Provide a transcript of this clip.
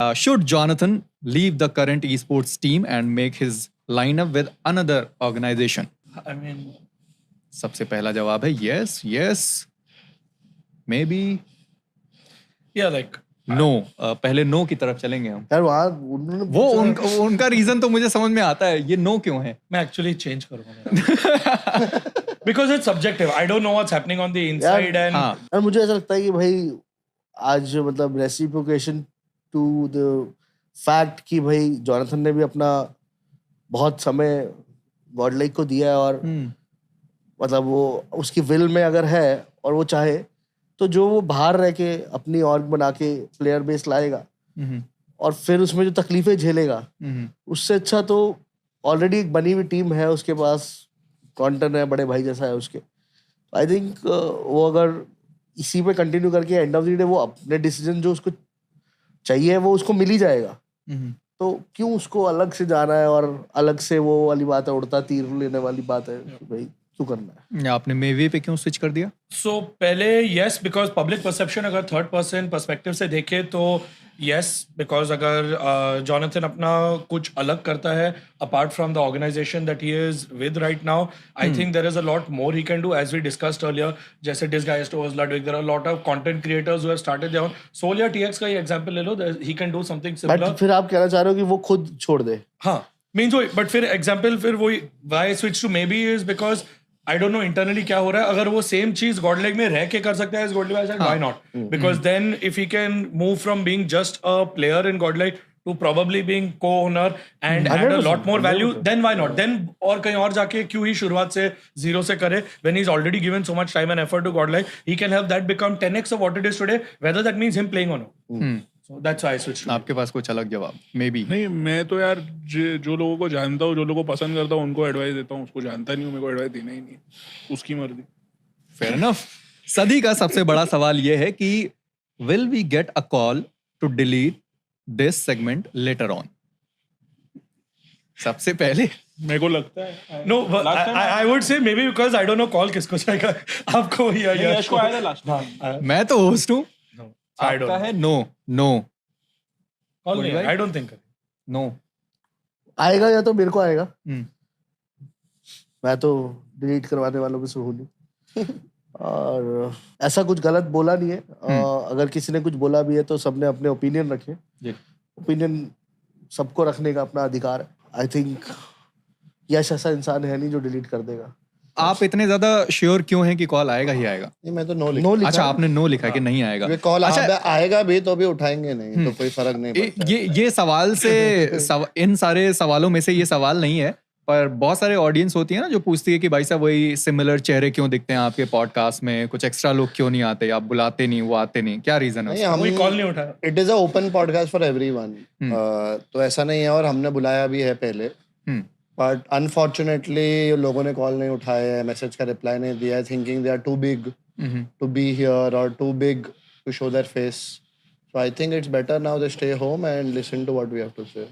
Should Jonathan leave the current esports team and make his lineup with another organization? I mean, सबसे पहला जवाब है yes, yes, maybe, yeah, like no. पहले no की तरफ चलेंगे हम. यार वहाँ उन्होंने वो उनका रीजन तो मुझे समझ में आता है. ये no क्यों है? मैं actually change करूँगा because it's subjective. I don't know what's happening on the inside and हाँ. यार मुझे ऐसा लगता है कि भाई आज मतलब रेसिप्रोकेशन टू द फैक्ट कि भाई जॉनथन ने भी अपना बहुत समय गॉडलाइक को दिया है और मतलब वो उसकी विल में अगर है और वो चाहे तो जो वो बाहर रह के अपनी ऑर्ग बना के प्लेयर बेस लाएगा और फिर उसमें जो तकलीफें झेलेगा उससे अच्छा तो ऑलरेडी एक बनी हुई टीम है उसके पास. कॉन्टन है, बड़े भाई जैसा है उसके. आई थिंक वो अगर इसी में कंटिन्यू करके एंड ऑफ द डे वो अपने डिसीजन जो उसको चाहिए वो उसको मिल ही जाएगा. तो क्यों उसको अलग से जाना है और अलग से वो वाली बात है, उड़ता तीर लेने वाली बात है कि भाई क्यों करना है. आपने मेवी पे क्यों स्विच कर दिया? so पहले yes because public perception अगर third person perspective से देखे तो yes because अगर Jonathan अपना कुछ अलग करता है apart from the organization that he is with right now I think there is a lot more he can do as we discussed earlier. जैसे Disguised was Ludwig, there are a lot of content creators who have started their own. Solia TX का ही example ले लो, he can do something similar. But फिर आप कहना चाह रहे हो कि वो खुद छोड़ दे. हाँ means वही but फिर example फिर वही why I switch to maybe is because I don't know internally क्या हो रहा है. अगर वो सेम चीज गॉडलेग में रह के कर सकता है as Godleg, I said why not? Because then if he can move from being just a player in Godleg to probably being co-owner and add a lot more value, then why not? Then और कहीं और जाके क्यों ही शुरुआत से zero से करे when he's already given so much time and effort to Godleg. He can help that become 10x of what it is today, whether that means him playing or not. So that's why I switched to आपके पास कुछ अलग जवाब? Maybe. नहीं, मैं तो यार जो लोगों को जानता हूँ, जो लोगों को पसंद करता हूँ, उनको एडवाइस देता हूँ. उसको जानता नहीं हूँ, मेरे को एडवाइस देना ही नहीं, उसकी मर्जी. Fair enough. सदी का सबसे बड़ा सवाल ये है कि will we get a call to delete this segment later on? सबसे पहले मेरे को लगता है No, but I would say maybe because I don't know call किसको जाएगा. आपको या यश को आया था लास्ट टाइम. मैं तो होस्ट हूँ. I don't आपका know. है no. Call me. I don't think. No. आएगा या तो मेरे को आएगा. मैं तो डिलीट करवाने वालों में से हूँ नहीं. और ऐसा कुछ गलत बोला नहीं है. अगर किसी ने कुछ बोला भी है तो सबने अपने ओपिनियन रखे. ओपिनियन सबको रखने का अपना अधिकार है. आई थिंक यश ऐसा इंसान है नहीं जो डिलीट कर देगा. आप इतने ज्यादा श्योर क्यों हैं कि कॉल आएगा ही आएगा? नहीं, मैं तो नो लिखा. अच्छा, आपने नो लिखा कि नहीं आएगा. कॉल आएगा भी तो भी उठाएंगे नहीं, तो कोई फर्क नहीं पड़ता. ये सवाल से इन सारे सवालों में से ये सवाल नहीं है, पर बहुत सारे ऑडियंस होती है ना जो पूछती है कि भाई साहब वही सिमिलर चेहरे क्यों दिखते हैं आपके पॉडकास्ट में, कुछ एक्स्ट्रा लोग क्यों नहीं आते, आप बुलाते नहीं, वो आते नहीं, क्या रीजन है? कोई कॉल नहीं उठा. It is a open podcast for everyone. तो ऐसा नहीं है, और हमने बुलाया भी है पहले, बट अनफॉर्चुनेटली लोगों ने कॉल नहीं उठाया, मैसेज का रिप्लाई नहीं दिया, thinking they are too big to be here और too big to show their face. So I think it's better now they stay home and listen to what we have to say.